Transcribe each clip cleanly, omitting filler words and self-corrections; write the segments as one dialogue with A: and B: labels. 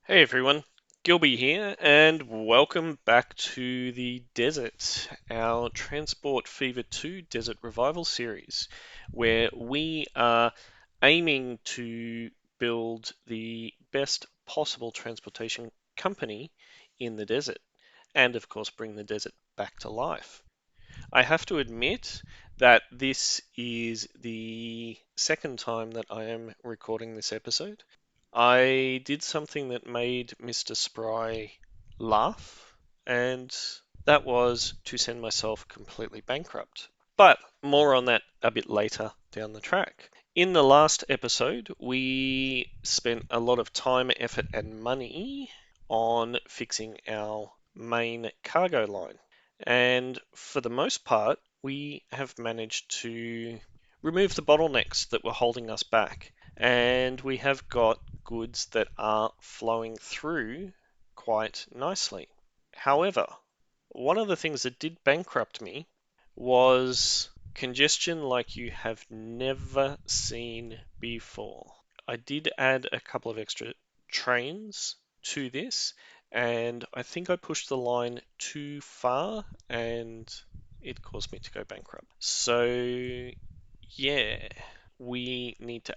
A: Hey everyone, Gilby here, and welcome back to the desert, our Transport Fever 2 Desert Revival series, where we are aiming to build the best possible transportation company in the desert, and of course bring the desert back to life. I have to admit that this is the second time that I am recording this episode. I did something that made Mr. Spry laugh, and that was to send myself completely bankrupt. But more on that a bit later down the track. In the last episode, we spent a lot of time, effort, and money on fixing our main cargo line. And for the most part, we have managed to remove the bottlenecks that were holding us back. And we have got goods that are flowing through quite nicely. However, one of the things that did bankrupt me was congestion like you have never seen before. I did add a couple of extra trains to this, and I think I pushed the line too far and it caused me to go bankrupt. So, yeah, we need to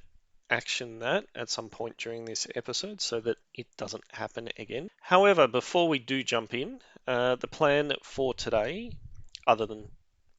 A: action that at some point during this episode so that it doesn't happen again. However, before we do jump in, the plan for today, other than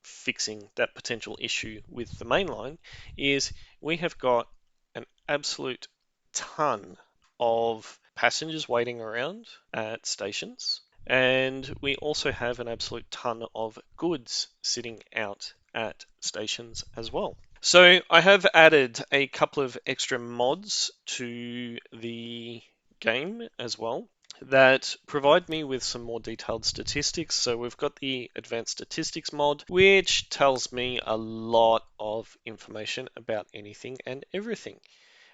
A: fixing that potential issue with the main line, is we have got an absolute ton of passengers waiting around at stations, and we also have an absolute ton of goods sitting out at stations as well. So I have added a couple of extra mods to the game as well that provide me with some more detailed statistics. So we've got the advanced statistics mod, which tells me a lot of information about anything and everything.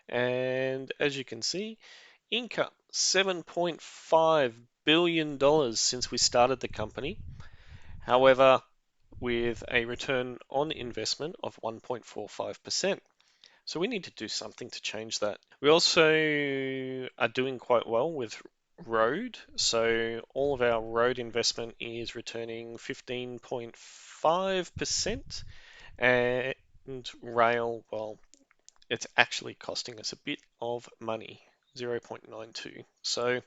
A: And as you can see, income $7.5 billion since we started the company. However, with a return on investment of 1.45%. So we need to do something to change that. We also are doing quite well with road. So all of our road investment is returning 15.5%, and rail, well, it's actually costing us a bit of money, 0.92. So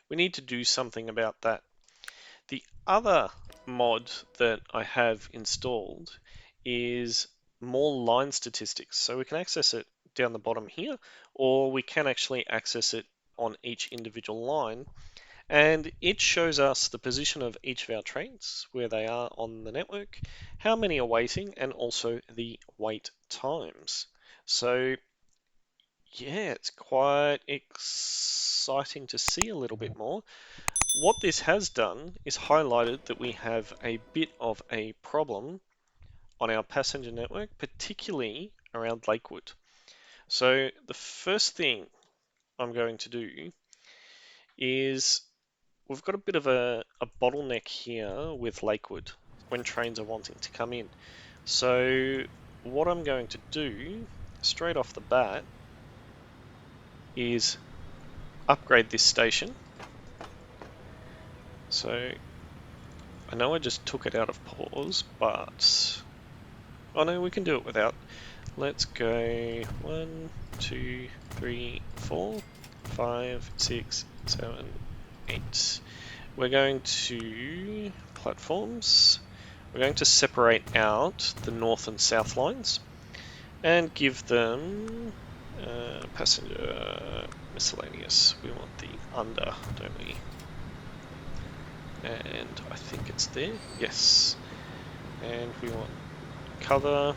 A: we need to do something about that. The other mod that I have installed is more line statistics. So we can access it down the bottom here, or we can actually access it on each individual line. And it shows us the position of each of our trains, where they are on the network, how many are waiting, and also the wait times. So yeah, it's quite exciting to see a little bit more. What this has done is highlighted that we have a bit of a problem on our passenger network, particularly around Lakewood. So the first thing I'm going to do is we've got a bit of a bottleneck here with Lakewood when trains are wanting to come in. So what I'm going to do straight off the bat is upgrade this station. So I know I just took it out of pause, but oh no, we can do it without. Let's go 1, 2, 3, 4, 5, 6, 7, 8. We're going to platforms. We're going to separate out the north and south lines and give them passenger miscellaneous. We want the under, don't we? And I think it's there. Yes. And we want cover.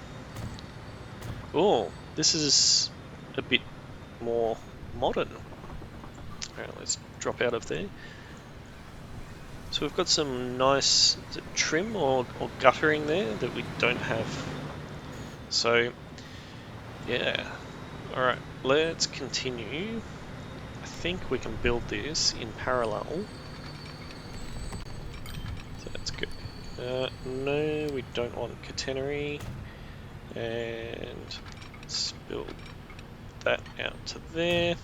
A: Oh, this is a bit more modern. Alright, let's drop out of there. So we've got some nice trim or guttering there that we don't have. So, yeah. Alright, let's continue. I think we can build this in parallel. So that's good. No, we don't want catenary. And let's build that out to there.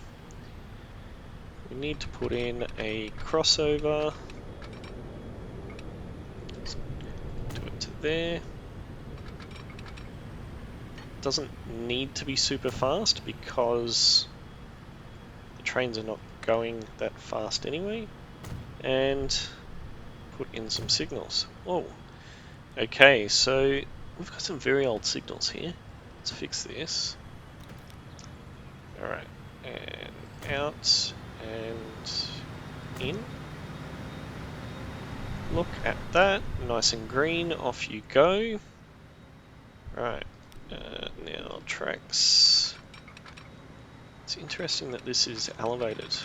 A: We need to put in a crossover. Let's do it to there. Doesn't need to be super fast because the trains are not going that fast anyway. And put in some signals. Oh, okay, so we've got some very old signals here. Let's fix this. Alright, and out and in. Look at that, nice and green, off you go. Right, now tracks. It's interesting that this is elevated.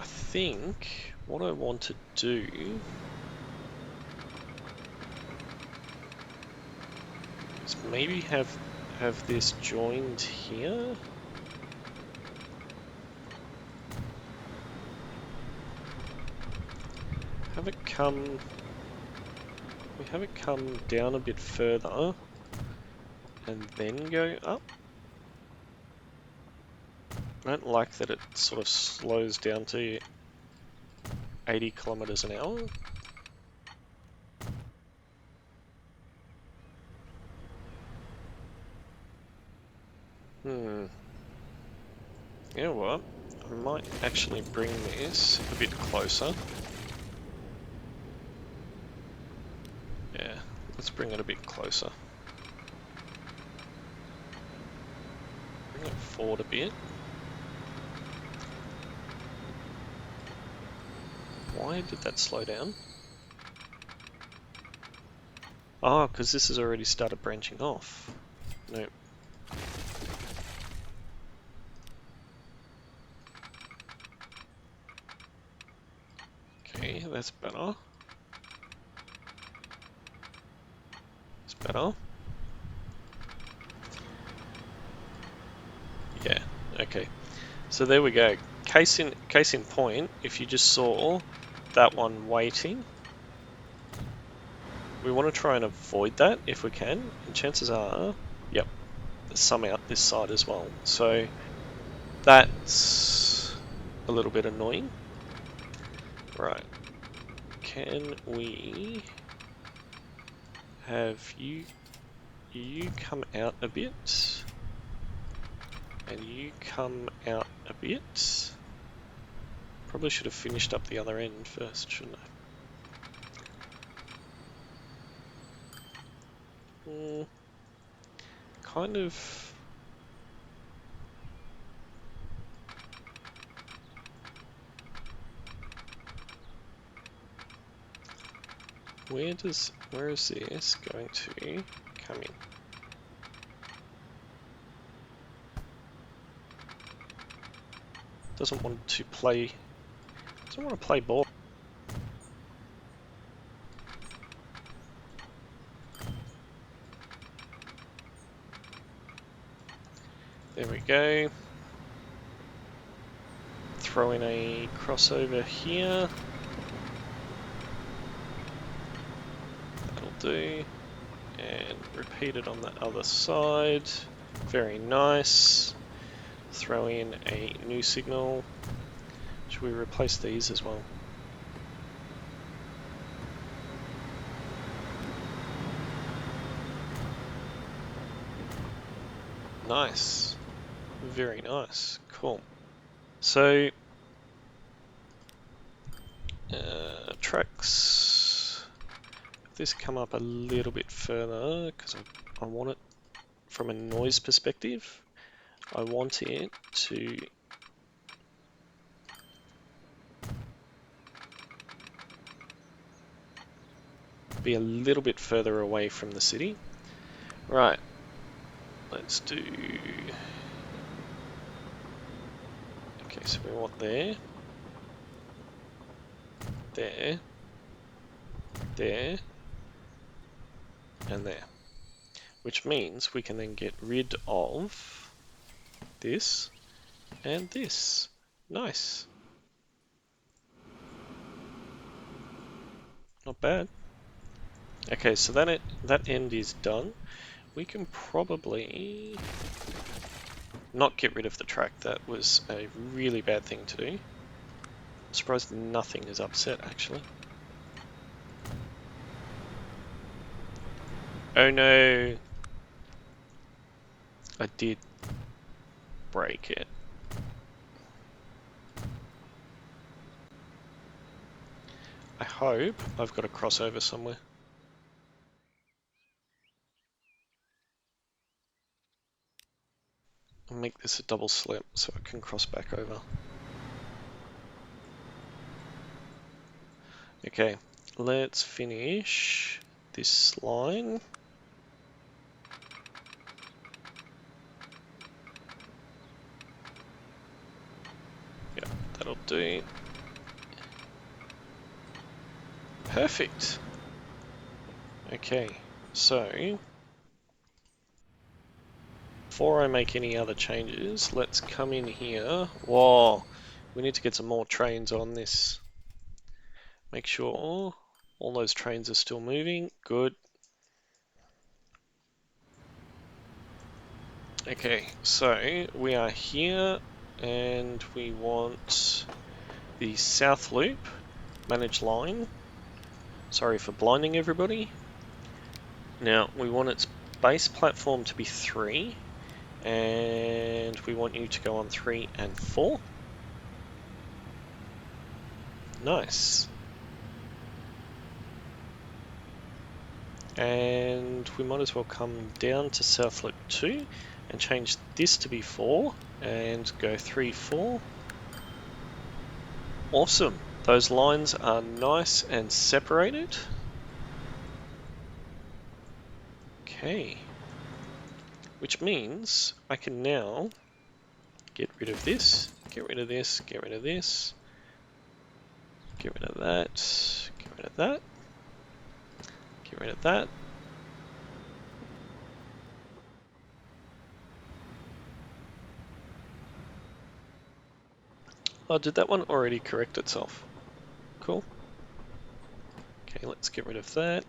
A: I think what I want to do is maybe have this joined here. Have it come down a bit further and then go up. I don't like that it sort of slows down to 80 kilometers an hour. You know what? I might actually bring this a bit closer. Yeah, let's bring it a bit closer. Bring it forward a bit. Why did that slow down? Oh, because this has already started branching off. Nope. Okay, that's better. It's better. Yeah, okay. So there we go. Case in point, if you just saw that one waiting, we want to try and avoid that if we can, and chances are, yep, there's some out this side as well. So that's a little bit annoying. Right. Can we have you come out a bit, and you come out a bit? Probably should have finished up the other end first, shouldn't I? Kind of. Where is this going to come in? Doesn't want to play ball. There we go. Throw in a crossover here. That'll do. And repeat it on the other side. Very nice. Throw in a new signal. Should we replace these as well? Nice. Very nice. Cool. So, tracks. This come up a little bit further because I want it from a noise perspective. I want it to be a little bit further away from the city. Right. Let's do. Okay, so we want there, there, there, and there. Which means we can then get rid of this and this. Nice. Not bad. Okay, so that end is done. We can probably not get rid of the track. That was a really bad thing to do. I'm surprised nothing is upset, actually. Oh no! I did break it. I hope I've got a crossover somewhere. I'll make this a double slip so I can cross back over. Okay, let's finish this line. Yeah, that'll do. Perfect. Okay, so before I make any other changes, let's come in here. Whoa, we need to get some more trains on this. Make sure all those trains are still moving. Good. Okay, so we are here and we want the south loop, manage line. Sorry for blinding everybody. Now we want its base platform to be 3 and we want you to go on 3 and 4. Nice. And we might as well come down to South Loop 2 and change this to be 4 and go 3, 4. Awesome. Those lines are nice and separated. Okay. Which means I can now get rid of this, get rid of this, get rid of this, get rid of that, get rid of that, get rid of that. Oh, did that one already correct itself? Cool. Okay, let's get rid of that.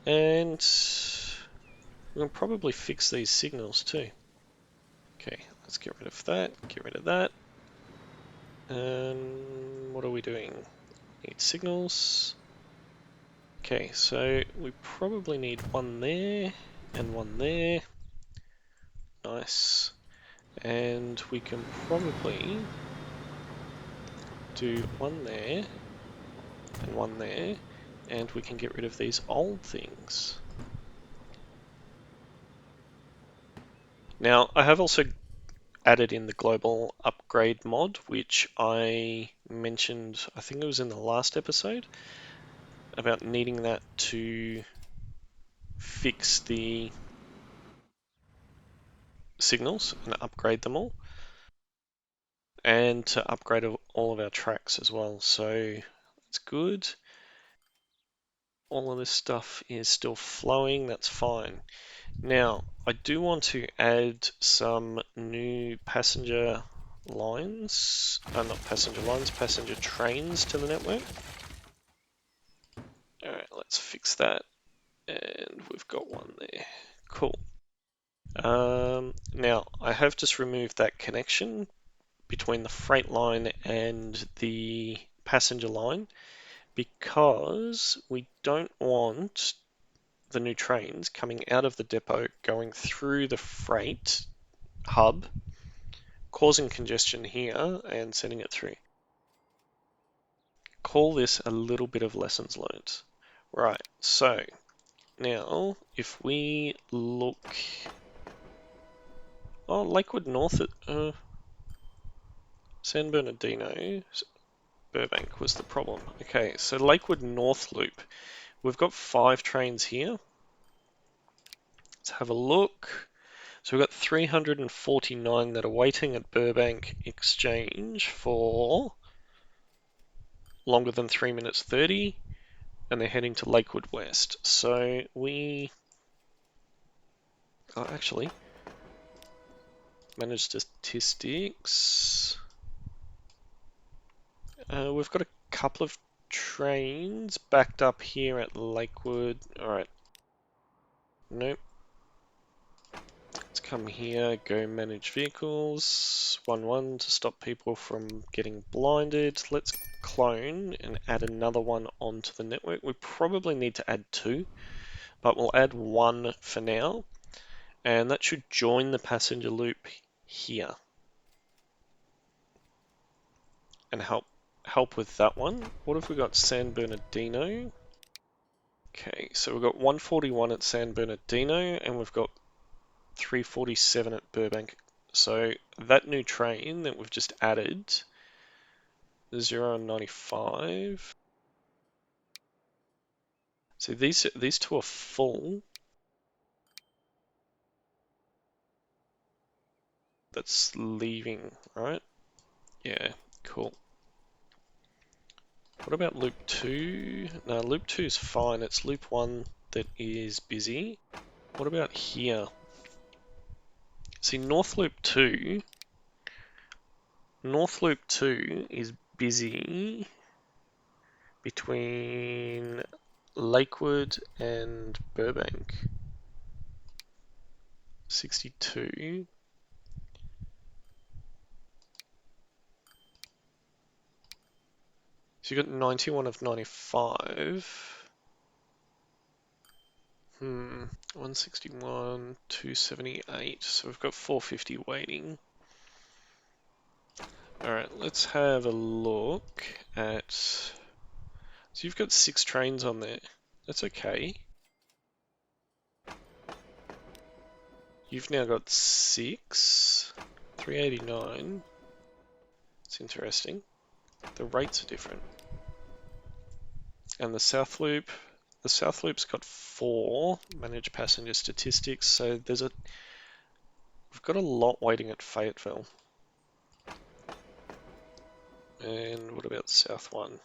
A: And we'll probably fix these signals too. Okay, let's get rid of that, get rid of that. And what are we doing? Need signals. Okay, so we probably need one there and one there. Nice. And we can probably do one there and one there, and we can get rid of these old things. Now, I have also added in the global upgrade mod, which I mentioned, I think it was in the last episode, about needing that to fix the signals and upgrade them all, and to upgrade all of our tracks as well. So it's good. All of this stuff is still flowing, that's fine. Now, I do want to add some new passenger lines, not passenger lines, passenger trains to the network. Alright, let's fix that. And we've got one there. Cool. Now, I have just removed that connection between the freight line and the passenger line because we don't want the new trains coming out of the depot going through the freight hub, causing congestion here and sending it through. Call this a little bit of lessons learned. Right, so now if we look... Oh, Lakewood North, San Bernardino, Burbank was the problem. Okay, so Lakewood North Loop. We've got 5 trains here. Let's have a look. So we've got 349 that are waiting at Burbank Exchange for longer than 3 minutes 30, and they're heading to Lakewood West. So we... Oh, actually, manage statistics. We've got a couple of trains backed up here at Lakewood. Alright. Nope. Let's come here, go manage vehicles, 1-1 to stop people from getting blinded. Let's clone and add another one onto the network. We probably need to add 2, but we'll add 1 for now. And that should join the passenger loop here and help with that one. What have we got? San Bernardino. Okay, so we've got 141 at San Bernardino and we've got 347 at Burbank. So that new train that we've just added, 0 and 95. So these two are full. That's leaving, right? Yeah, cool. What about loop 2? No, loop 2 is fine. It's loop 1 that is busy. What about here? See, North Loop 2 is busy between Lakewood and Burbank. 62. So you got 91 of 95. 161, 278. So we've got 450 waiting. Alright, let's have a look at... So you've got 6 trains on there. That's okay. You've now got 6. 389. It's interesting. The rates are different. And the South Loop's got 4 managed passenger statistics, so we've got a lot waiting at Fayetteville. And what about the South one?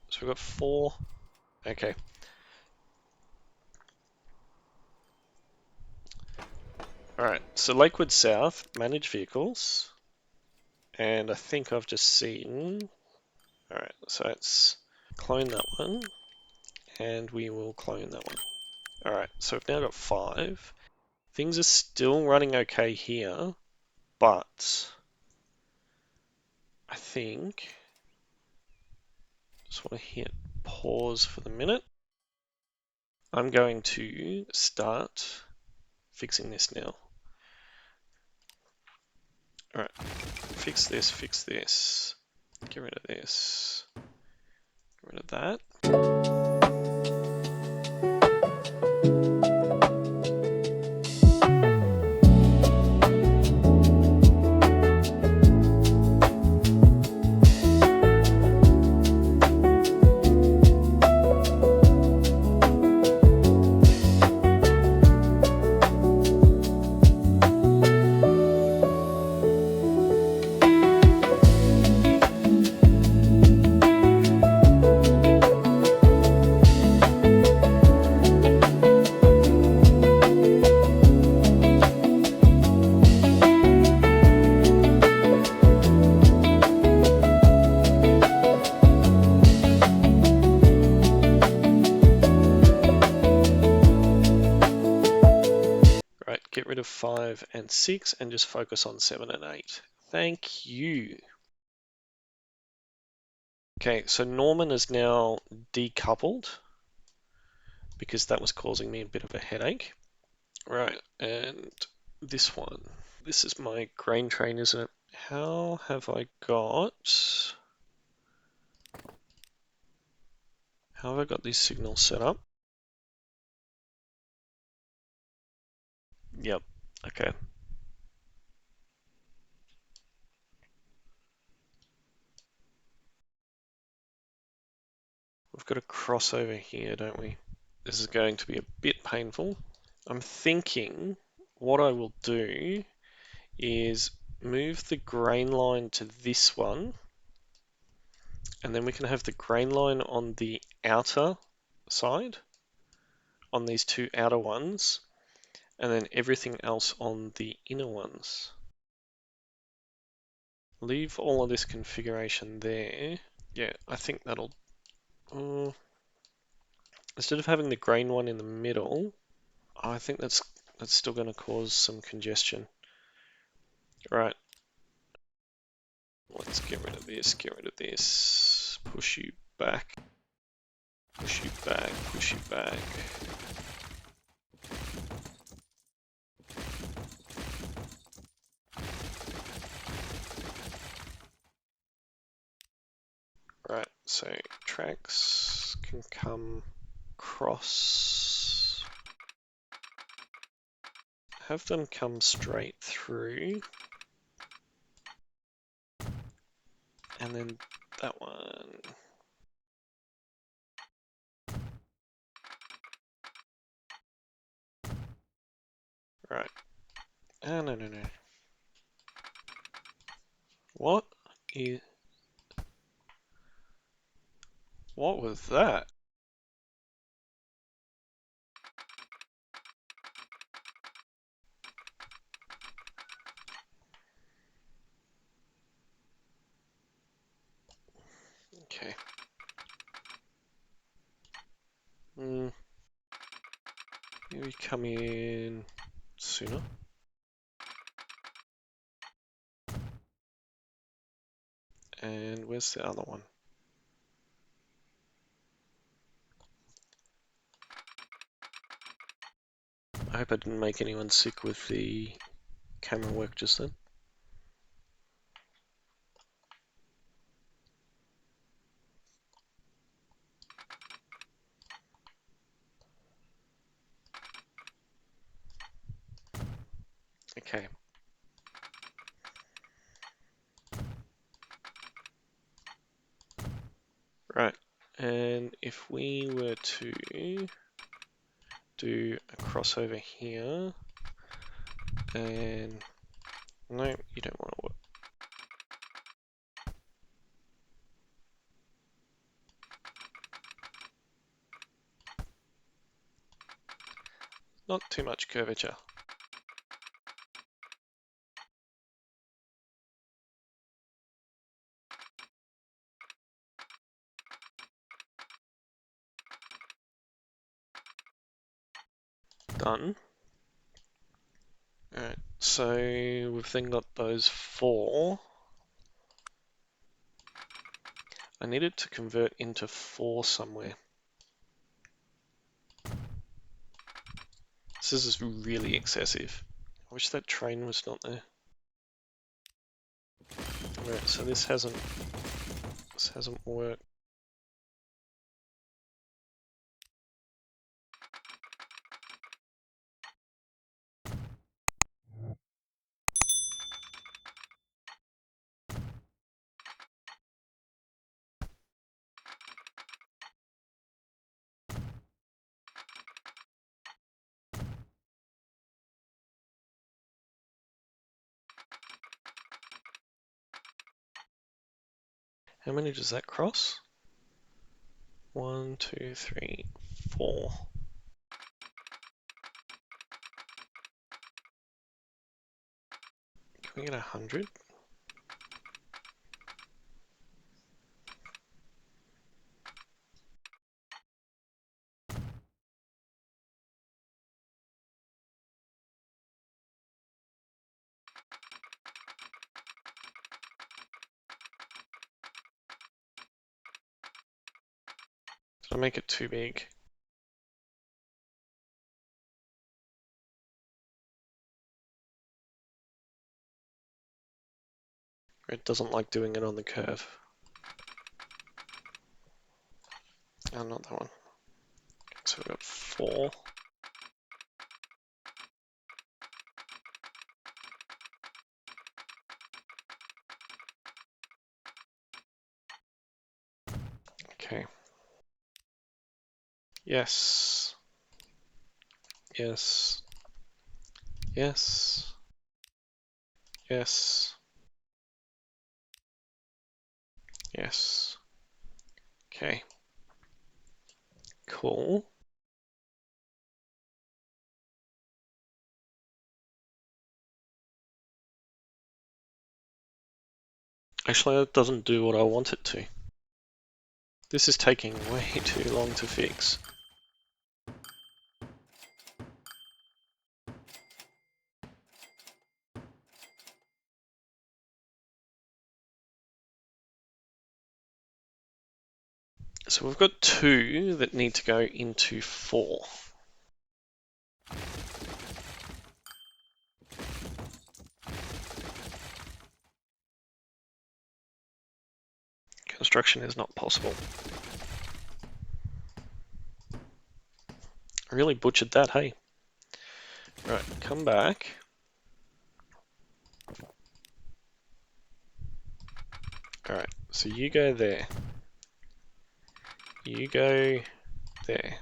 A: So we've got 4. Okay. Alright, so Lakewood South, managed vehicles. And I think I've just seen... Alright, so let's clone that one. And we will clone that one. Alright, so we've now got 5. Things are still running okay here, but I think... Just want to hit pause for the minute. I'm going to start fixing this now. Alright, fix this. Get rid of this. Get rid of that. Get rid of 5 and 6 and just focus on 7 and 8. Thank you. Okay, so Norman is now decoupled because that was causing me a bit of a headache. Right, and this one. This is my grain train, isn't it? How have I got these signals set up? Yep, okay. We've got a crossover here, don't we? This is going to be a bit painful. I'm thinking what I will do is move the grain line to this one, and then we can have the grain line on the outer side, on these 2 outer ones, and then everything else on the inner ones. Leave all of this configuration there. Yeah, I think that'll... instead of having the grain one in the middle, I think that's that's still going to cause some congestion. Right, let's get rid of this, push you back, push you back, push you back. Right, so tracks can come across, have them come straight through, and then that one. Right. Oh, no. What was that? Okay. Maybe come in sooner. And where's the other one? I hope I didn't make anyone sick with the camera work just then. Okay. Right. And if we were to do a crossover here, and no, you don't want to work. Not too much curvature. Done. Alright, so we've then got those 4. I needed to convert into 4 somewhere. This is really excessive. I wish that train was not there. Right, so this hasn't worked. How many does that cross? 1, 2, 3, 4. Can we get 100? Did I make it too big? It doesn't like doing it on the curve. Oh, not that one. So we've got 4. Okay. Yes. Yes. Yes. Yes. Yes. Okay. Cool. Actually, that doesn't do what I want it to. This is taking way too long to fix. So we've got 2 that need to go into 4. Construction is not possible. I really butchered that, hey? Right, come back. Alright, so you go there. You go there.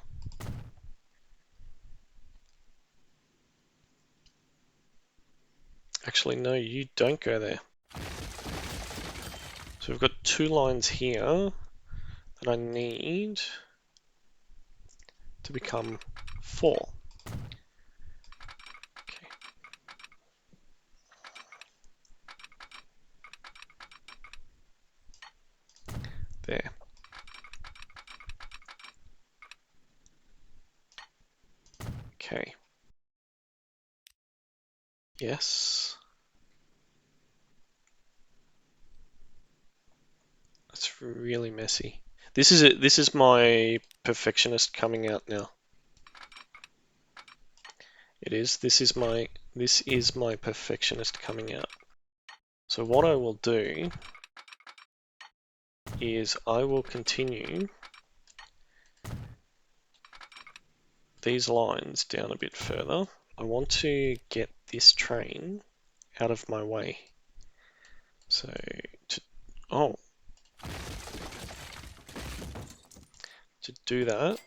A: Actually, no, you don't go there. So we've got 2 lines here that I need to become 4. Okay. There. Okay. Yes. That's really messy. This is my perfectionist coming out now. It is. This is my perfectionist coming out. So what I will do is I will continue these lines down a bit further. I want to get this train out of my way. So to do that,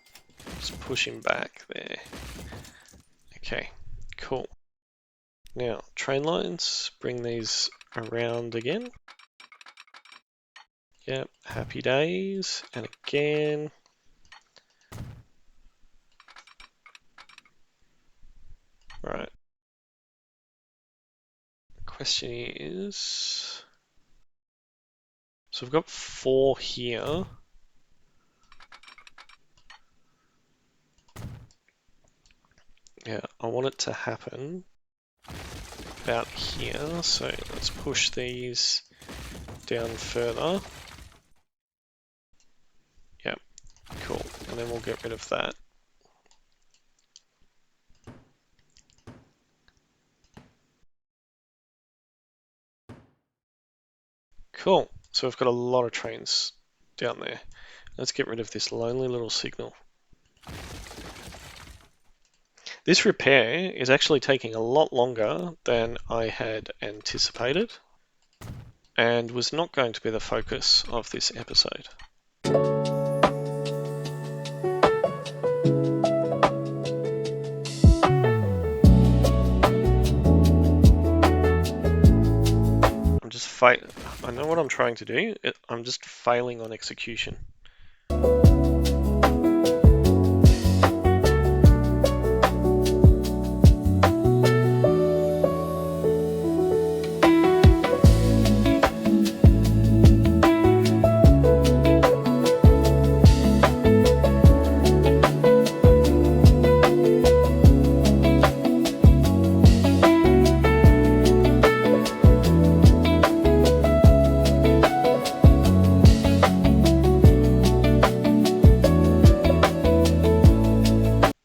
A: just push him back there. Okay, cool. Now, train lines, bring these around again. Yep, happy days. And again. Right. The question is... So we've got 4 here. Yeah, I want it to happen about here. So let's push these down further. Yep, cool. And then we'll get rid of that. Cool. So we've got a lot of trains down there. Let's get rid of this lonely little signal. This repair is actually taking a lot longer than I had anticipated and was not going to be the focus of this episode. I know what I'm trying to do, I'm just failing on execution.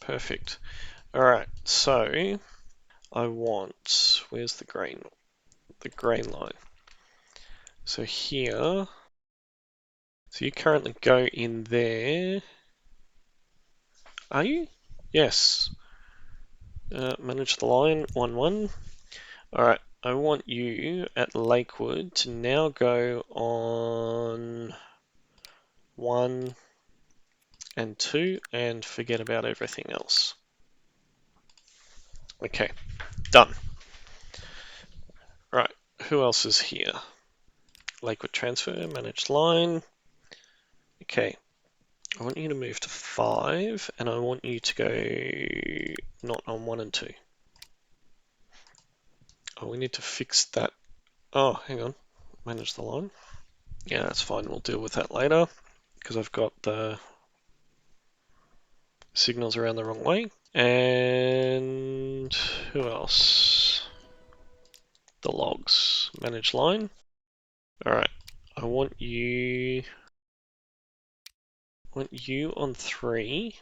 A: Perfect. Alright, so I want, where's the grain line? So here, so you currently go in there. Are you? Yes. Manage the line, 1-1. Alright, I want you at Lakewood to now go on 1 and 2 and forget about everything else. Okay, done. Right, who else is here? Lakewood transfer, manage line. Okay, I want you to move to 5 and I want you to go not on 1 and 2. Oh, we need to fix that. Oh, hang on. Manage the line. Yeah, that's fine. We'll deal with that later because I've got the signals around the wrong way. And who else? The logs. Manage line. Alright. I want you want you on 3,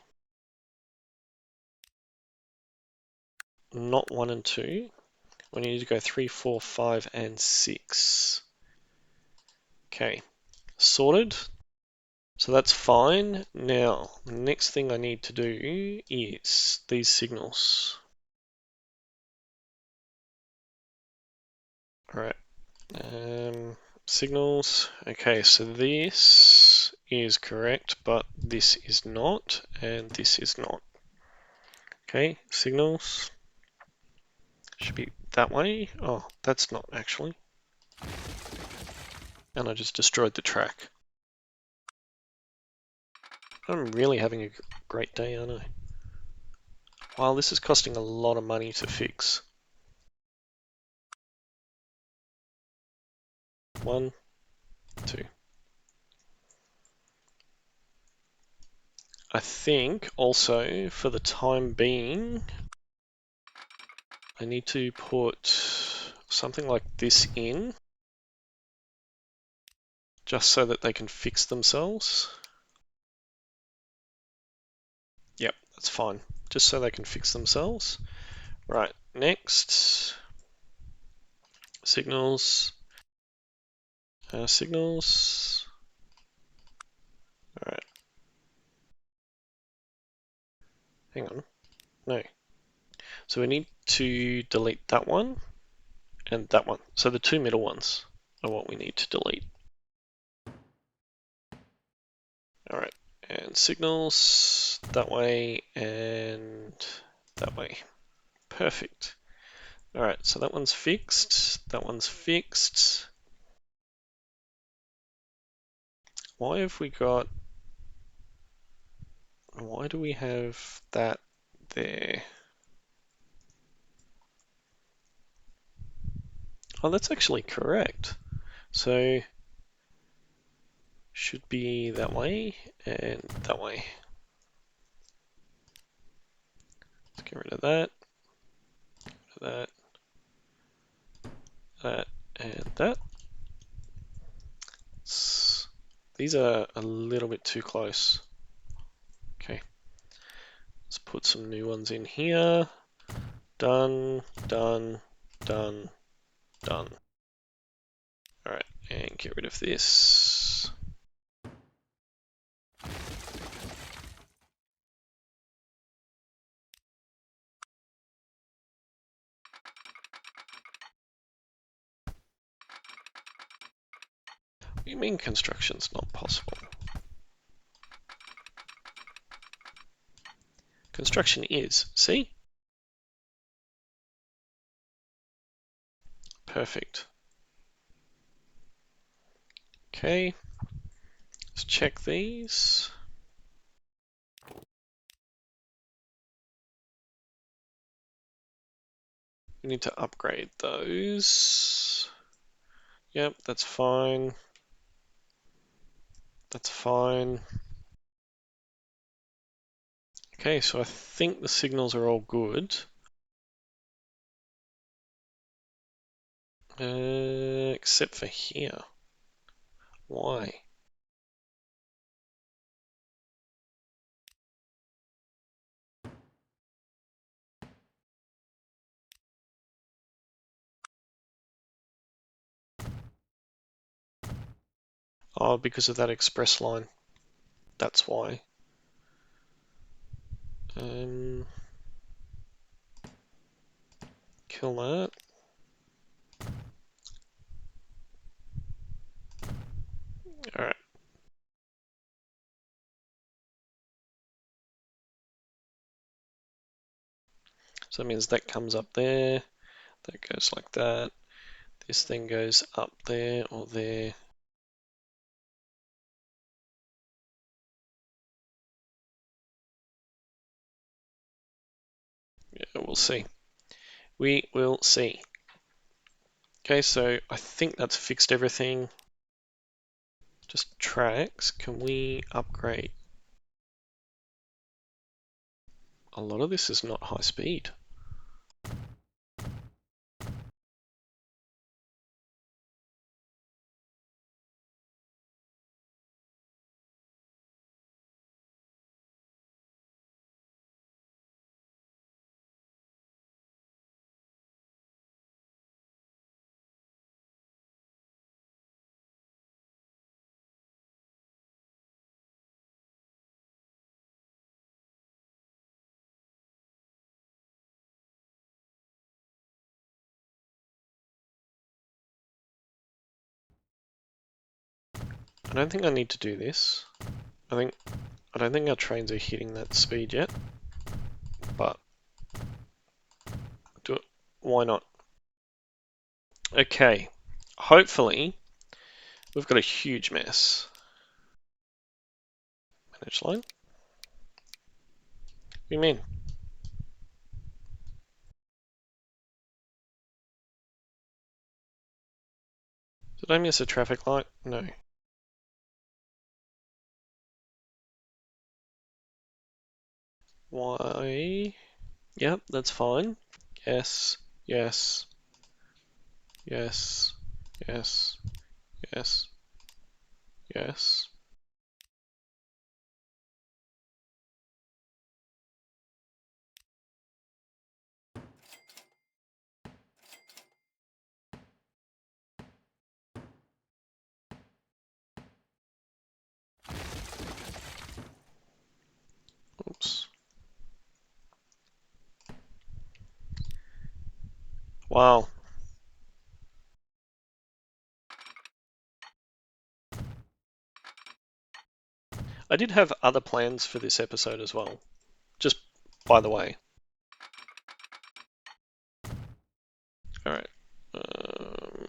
A: not 1 and 2. We need to go 3, 4, 5, and 6. Okay, sorted. So that's fine. Now, the next thing I need to do is these signals. All right, signals. Okay, so this is correct, but this is not, and this is not. Okay, signals should be that way. Oh, that's not actually. And I just destroyed the track. I'm really having a great day, aren't I? Wow, this is costing a lot of money to fix. 1, 2. I think also for the time being, I need to put something like this in just so that they can fix themselves. Yep, that's fine. Just so they can fix themselves. Right, next. Signals. Signals. Alright. Hang on. No. So we need to delete that one and that one. So the 2 middle ones are what we need to delete. Alright, and signals that way and that way. Perfect. Alright, so that one's fixed, that one's fixed. Why do we have that there? Oh, that's actually correct. So, should be that way and that way. Let's get rid of that, that, and that. These are a little bit too close. Okay, let's put some new ones in here. Done, done, done, done. All right, and get rid of this. What do you mean construction's not possible? Construction is, see? Perfect. Okay, let's check these. We need to upgrade those. Yep, that's fine. That's fine. Okay, so I think the signals are all good. Except for here. Why? Oh, because of that express line. That's why. Kill that. Alright. So that means that comes up there. That goes like that. This thing goes up there or there. Yeah, we'll see. We will see. Okay, so I think that's fixed everything. Just tracks. Can we upgrade? A lot of this is not high speed. I don't think I need to do this. I don't think our trains are hitting that speed yet, but do it. Why not? Okay, hopefully we've got a huge mess. Manage line? What do you mean? Did I miss a traffic light? No. Why? Yep, that's fine. Yes, yes, yes, yes, yes, yes. Oops. Wow. I did have other plans for this episode as well. Just by the way. Alright. Um,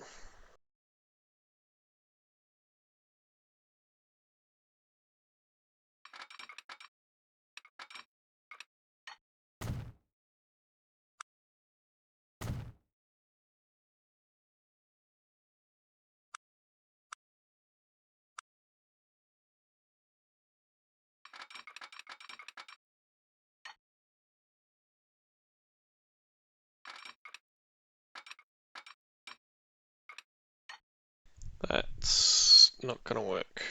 A: that's not gonna work.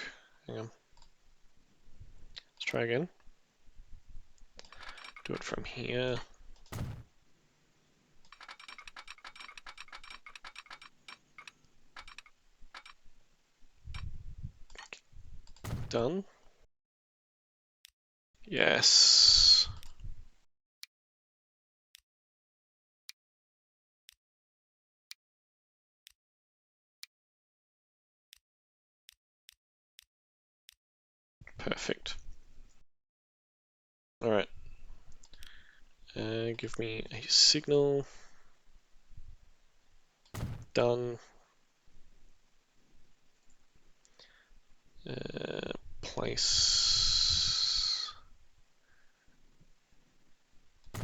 A: Hang on. Let's try again. Do it from here. Done. Yes. Perfect. Alright. Give me a signal. Done. Place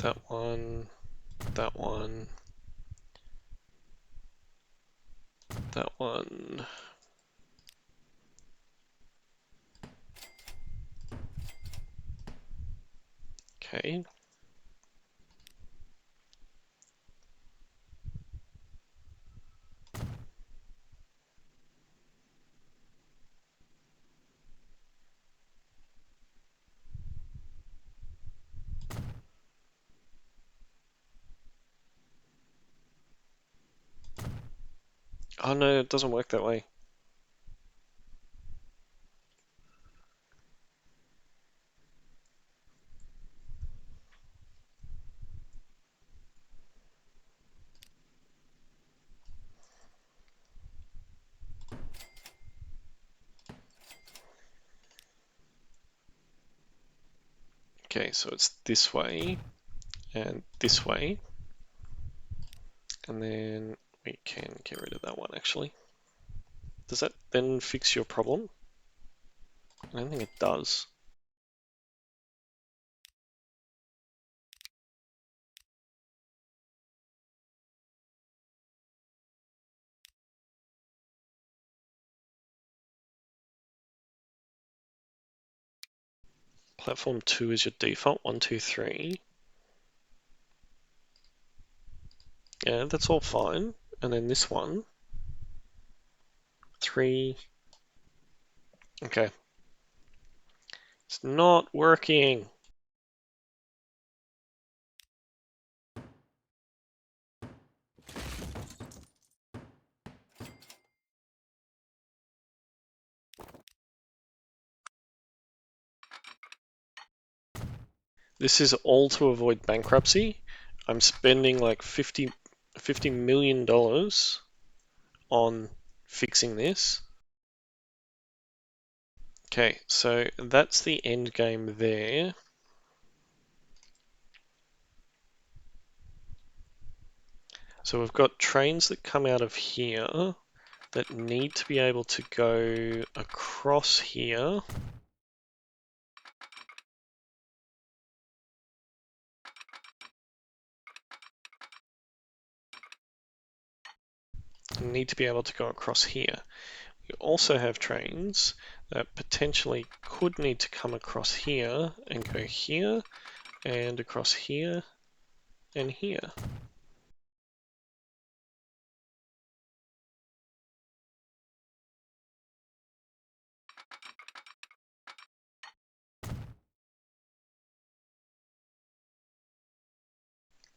A: that one, that one, that one. Okay. Oh no, it doesn't work that way. Okay, so it's this way and this way. And then we can get rid of that one actually. Does that then fix your problem? I don't think it does. Platform 2 is your default, 1, 2, 3. Yeah, that's all fine. And then this one, 3. Okay. It's not working. This is all to avoid bankruptcy. I'm spending like $50 million on fixing this. Okay, so that's the end game there. So we've got trains that come out of here that need to be able to go across here. Need to be able to go across here. You also have trains that potentially could need to come across here and go here and across here and here.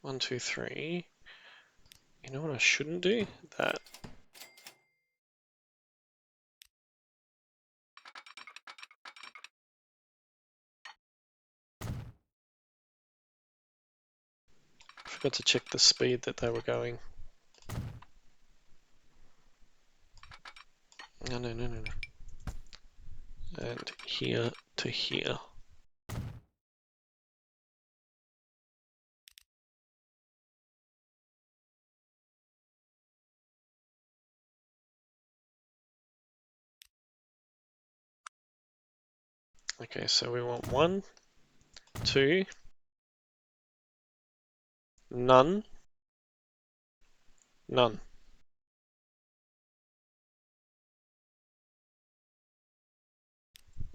A: One, two, three. You know what I shouldn't do? That. I forgot to check the speed that they were going. No. And here to here. Okay, so we want 1, 2, none, none.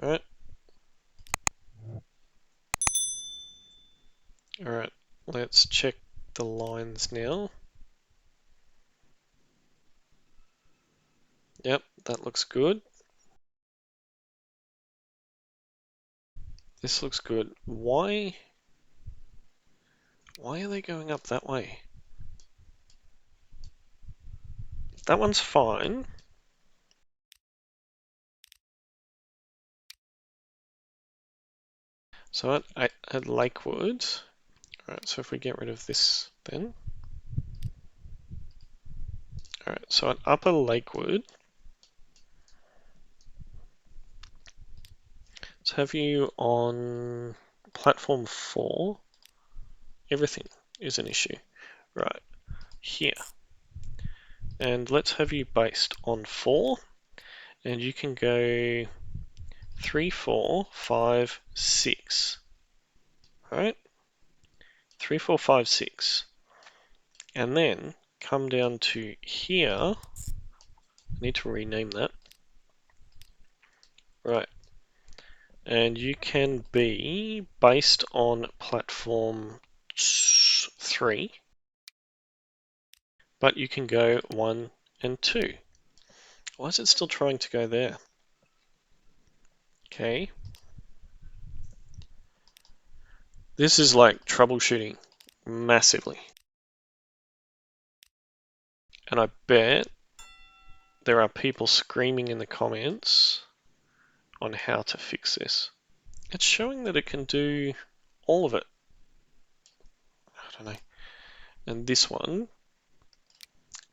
A: Alright. Alright, let's check the lines now. Yep, that looks good. This looks good. Why are they going up that way? That one's fine. So at Lakewood, alright, so if we get rid of this then. Alright, so at Upper Lakewood, let's have you on platform 4. Everything is an issue. Right, here. And let's have you based on 4. And you can go 3, 4, 5, 6. Right? 3, 4, 5, 6. And then come down to here. I need to rename that. Right. And you can be based on platform 3, but you can go 1 and 2. Why is it still trying to go there? Okay. This is like troubleshooting massively. And I bet there are people screaming in the comments on how to fix this. It's showing that it can do all of it. I don't know. And this one,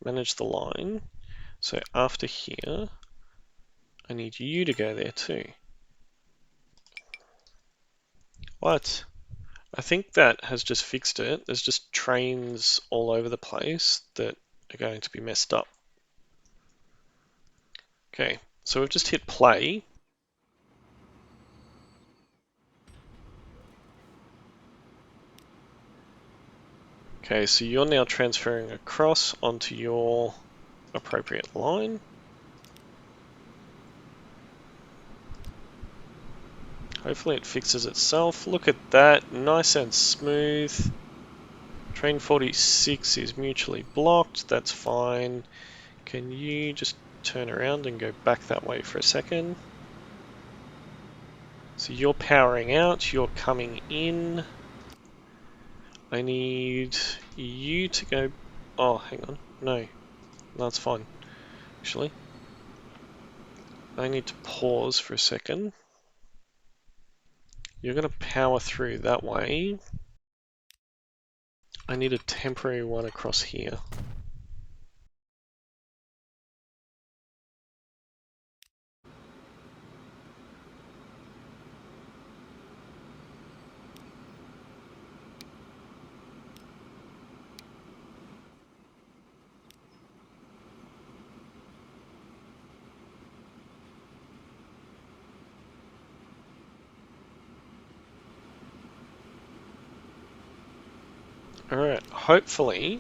A: manage the line. So after here, I need you to go there too. What? I think that has just fixed it. There's just trains all over the place that are going to be messed up. Okay, so we've just hit play. Okay, so you're now transferring across onto your appropriate line. Hopefully it fixes itself. Look at that, nice and smooth. Train 46 is mutually blocked, that's fine. Can you just turn around and go back that way for a second? So you're powering out, you're coming in. I need you to go... Oh, hang on. No, that's fine, actually. I need to pause for a second. You're going to power through that way. I need a temporary one across here. Alright, hopefully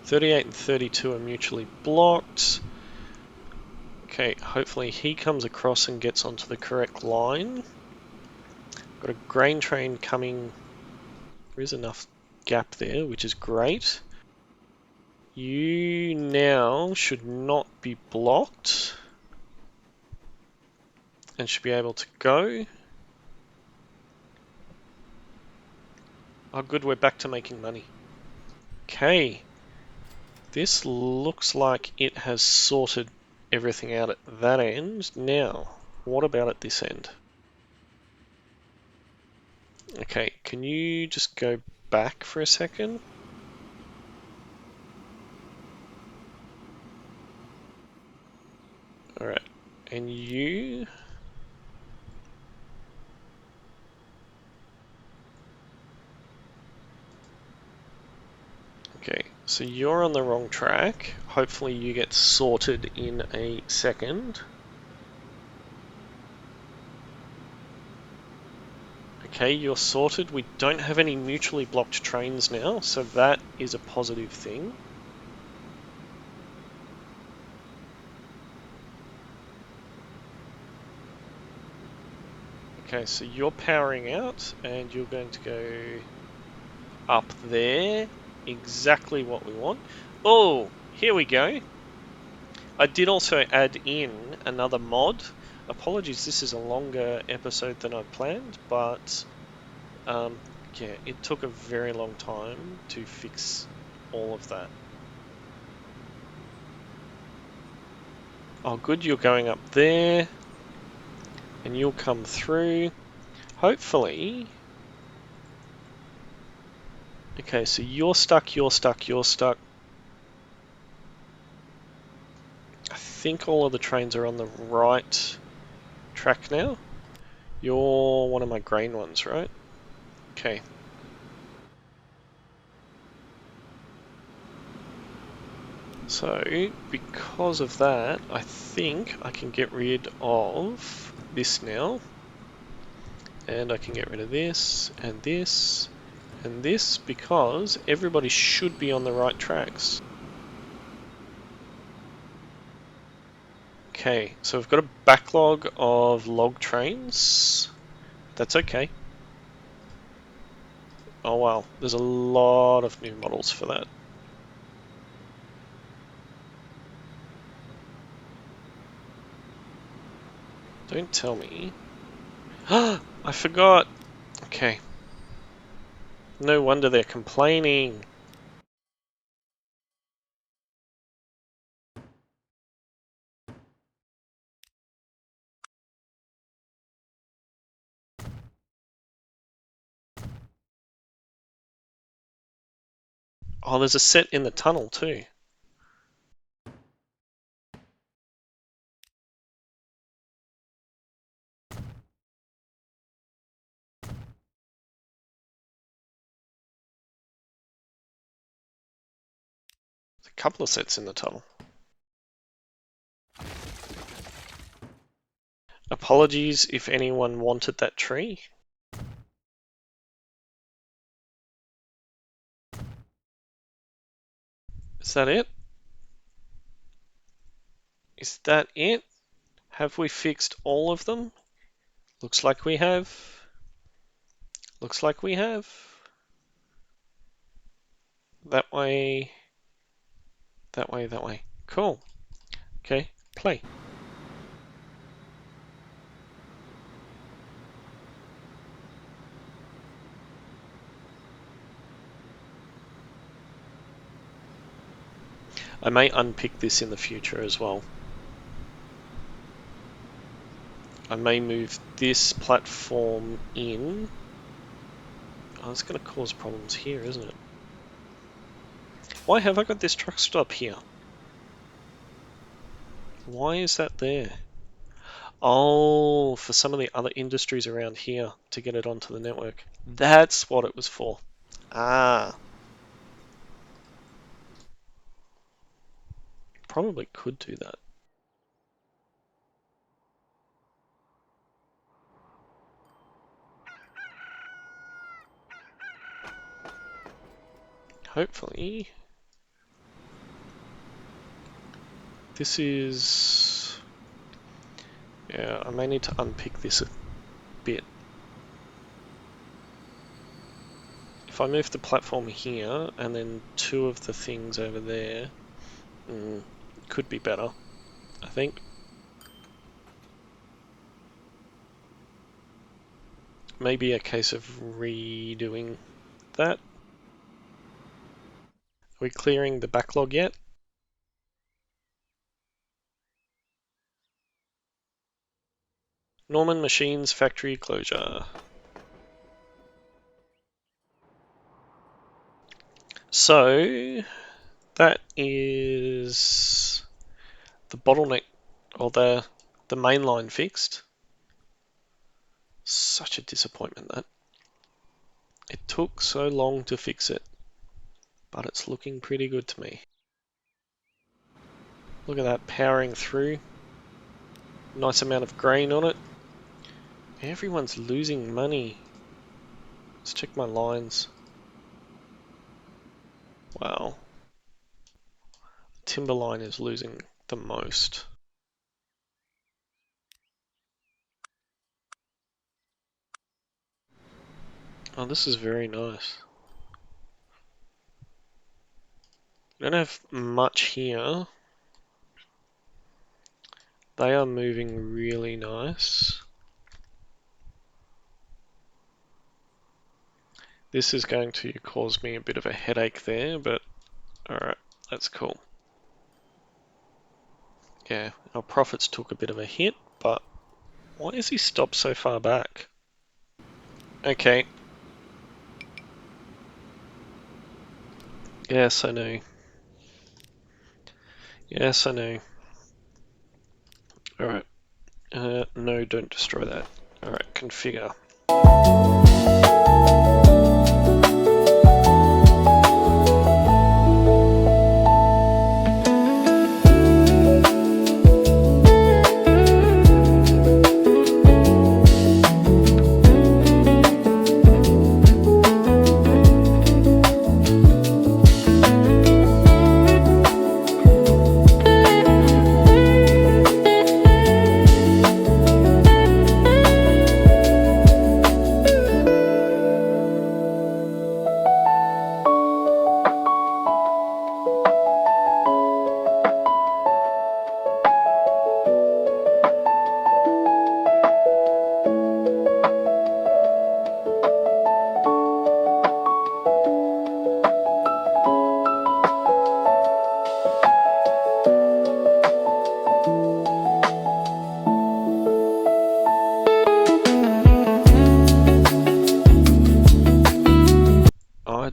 A: 38 and 32 are mutually blocked. Okay, hopefully he comes across and gets onto the correct line. Got a grain train coming. There is enough gap there, which is great. You now should not be blocked and should be able to go. Oh good, we're back to making money. Okay, this looks like it has sorted everything out at that end. Now, what about at this end? Okay, can you just go back for a second? Alright, and you... Okay, so you're on the wrong track. Hopefully you get sorted in a second. Okay, you're sorted. We don't have any mutually blocked trains now, so that is a positive thing. Okay, so you're powering out and you're going to go up there. Exactly what we want. Oh, here we go. I did also add in another mod. Apologies, this is a longer episode than I planned, but yeah, it took a very long time to fix all of that. Oh good, you're going up there, and you'll come through. Hopefully... Okay, so you're stuck, you're stuck, you're stuck. I think all of the trains are on the right track now. You're one of my grain ones, right? Okay. So, because of that, I think I can get rid of this now. And I can get rid of this, and this, and this, because everybody should be on the right tracks. Okay, so we've got a backlog of log trains. That's okay. Oh wow, there's a lot of new models for that. Don't tell me. I forgot! Okay. No wonder they're complaining. Oh, there's a set in the tunnel too. There's a couple of sets in the tunnel. Apologies if anyone wanted that tree. Is that it? Is that it? Have we fixed all of them? Looks like we have. Looks like we have. That way. That way, that way. Cool. Okay, play. I may unpick this in the future as well. I may move this platform in. Oh, it's going to cause problems here, isn't it? Why have I got this truck stop here? Why is that there? Oh, for some of the other industries around here to get it onto the network. That's what it was for. Ah. Probably could do that. hopefully this is... Yeah, I may need to unpick this a bit. If I move the platform here and then two of the things over there, could be better, I think. Maybe a case of redoing that. Are we clearing the backlog yet? Norman Machines factory closure. So that is the bottleneck, or the main line fixed. Such a disappointment that. It took so long to fix it, but it's looking pretty good to me. Look at that powering through. Nice amount of grain on it. Everyone's losing money. Let's check my lines. Wow. Timberline is losing the most. Oh, this is very nice. We don't have much here. They are moving really nice. This is going to cause me a bit of a headache there, but alright, that's cool. Yeah, our profits took a bit of a hit, but why is he stopped so far back? Okay. Yes, I know. Yes, I know. Alright. No, don't destroy that. Alright, configure.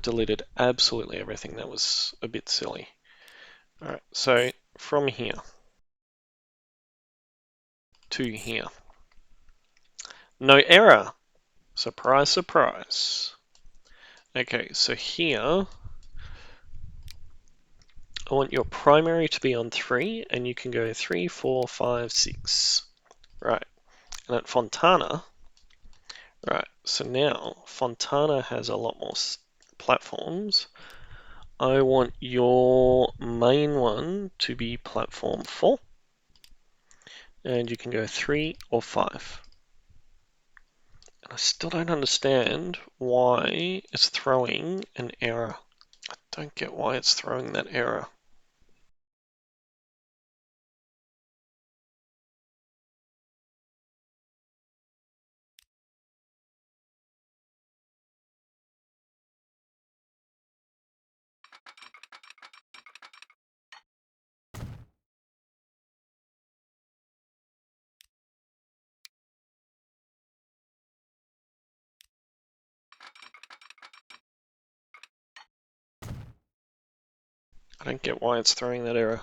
A: Deleted absolutely everything. That was a bit silly. Alright, so from here to here. No error. Surprise, surprise. Okay, so here I want your primary to be on 3, and you can go 3, 4, 5, 6. Right, and at Fontana, right, so now Fontana has a lot more platforms. I want your main one to be platform 4, and you can go 3 or 5. And I still don't understand why it's throwing an error. I don't get why it's throwing that error. I don't get why it's throwing that error.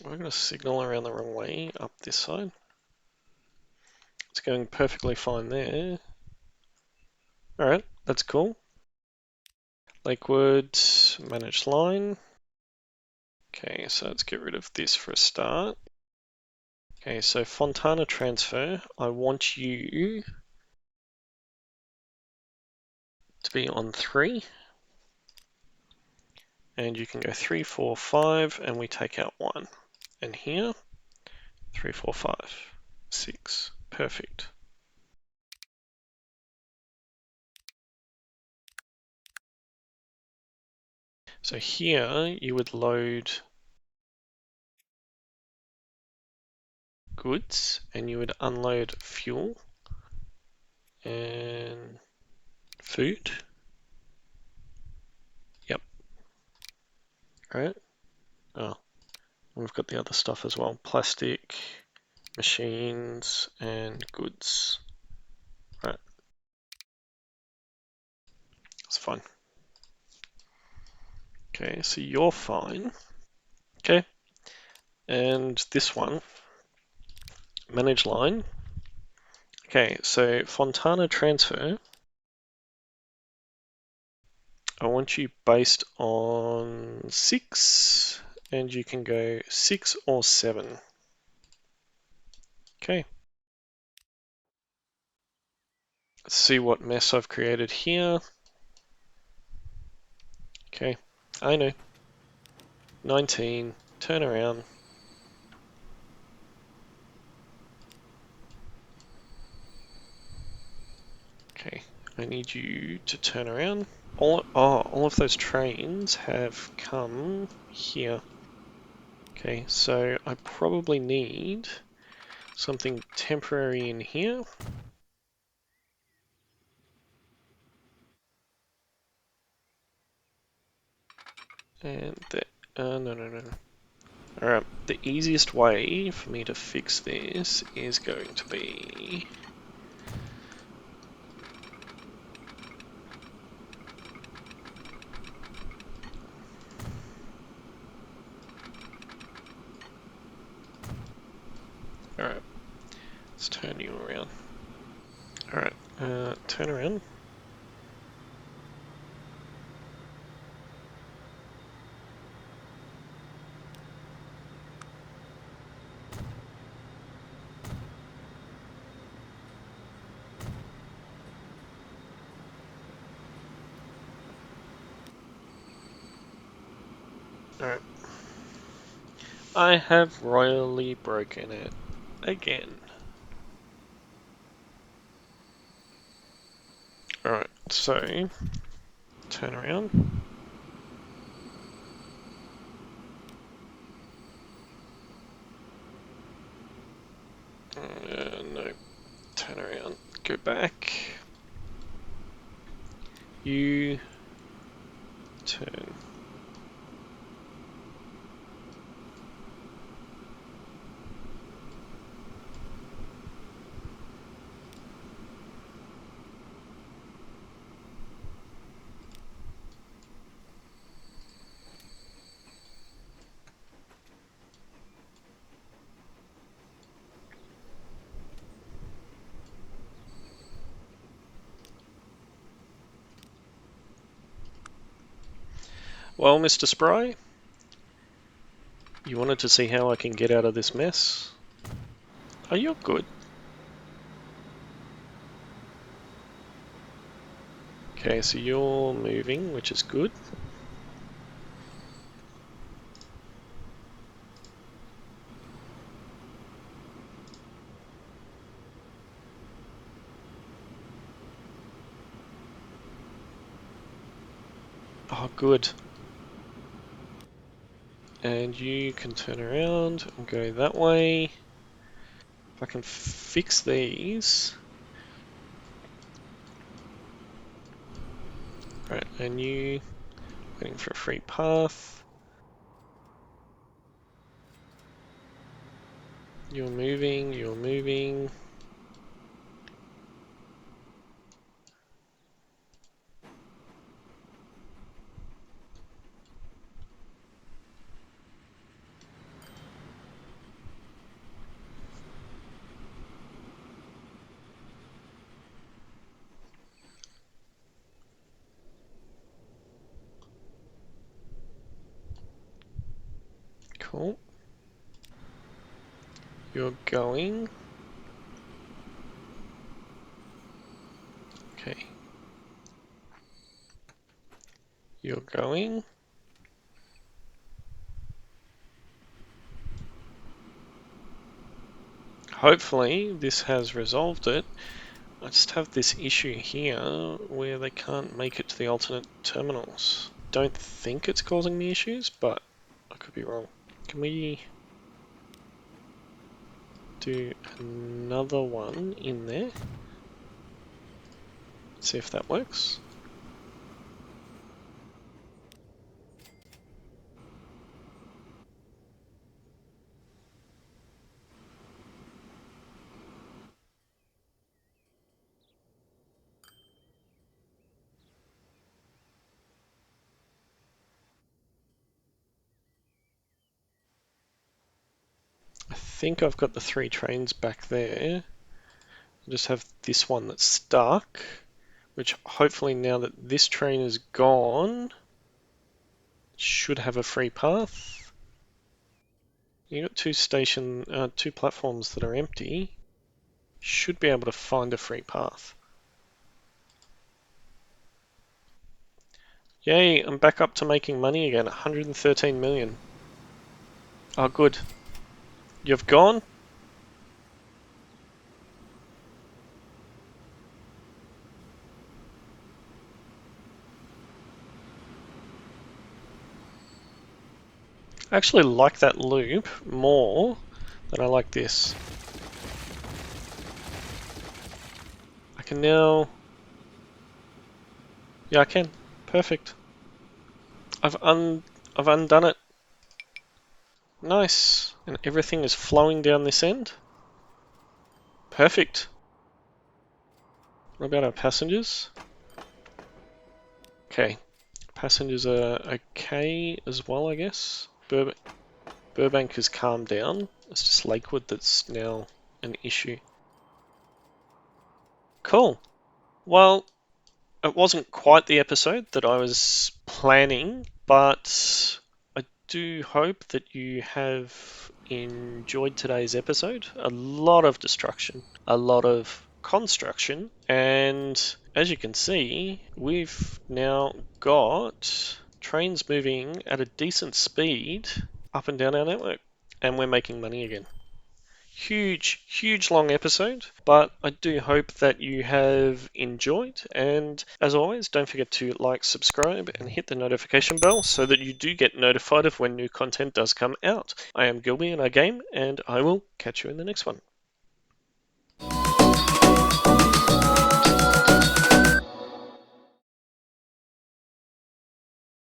A: We're going to signal around the wrong way up this side. It's going perfectly fine there. Alright, that's cool. Lakewood, manage line. Okay, so let's get rid of this for a start. Okay, so Fontana transfer, I want you to be on 3. And you can go 3, 4, 5, and we take out 1. And here, 3, 4, 5, 6. Perfect. So here you would load goods and you would unload fuel and food. Yep. Right. Oh, we've got the other stuff as well. Plastic, machines, and goods. Right. That's fine. Okay, so you're fine. Okay. And this one, manage line. Okay, so Fontana transfer, I want you based on 6, and you can go 6 or 7. Okay. Let's see what mess I've created here. Okay, I know. 19, turn around. Okay, I need you to turn around. All of those trains have come here. Okay, so I probably need something temporary in here. And no. Alright, the easiest way for me to fix this is going to be... Alright, let's turn you around. Alright, turn around. Alright. I have royally broken it again. Alright, so turn around. No, turn around. Go back. You turn. Well, Mr. Spry, you wanted to see how I can get out of this mess? Oh, you're good. Okay, so you're moving, which is good. Oh, good. And you can turn around and go that way. If I can fix these. Right, and you waiting for a free path. You're moving, you're moving. Cool. You're going. Okay. You're going. Hopefully this has resolved it. I just have this issue here where they can't make it to the alternate terminals. Don't think it's causing me issues, but I could be wrong. Can we do another one in there? See if that works. I think I've got the 3 trains back there. I just have this one that's stuck, which hopefully now that this train is gone, should have a free path. You got 2 platforms that are empty. Should be able to find a free path. Yay, I'm back up to making money again, 113 million. Oh, good. You've gone? I actually like that loop more than I like this. I can now... Yeah, I can. Perfect. I've undone it. Nice. And everything is flowing down this end. Perfect. What about our passengers? Okay. Passengers are okay as well, I guess. Burbank has calmed down. It's just Lakewood that's now an issue. Cool. Well, it wasn't quite the episode that I was planning, but I do hope that you have enjoyed today's episode. A lot of destruction, a lot of construction, and as you can see, we've now got trains moving at a decent speed up and down our network, and we're making money again. Huge long episode, but I do hope that you have enjoyed. And as always, don't forget to like, subscribe, and hit the notification bell so that you do get notified of when new content does come out. I am Gilby and I game, and I will catch you in the next one.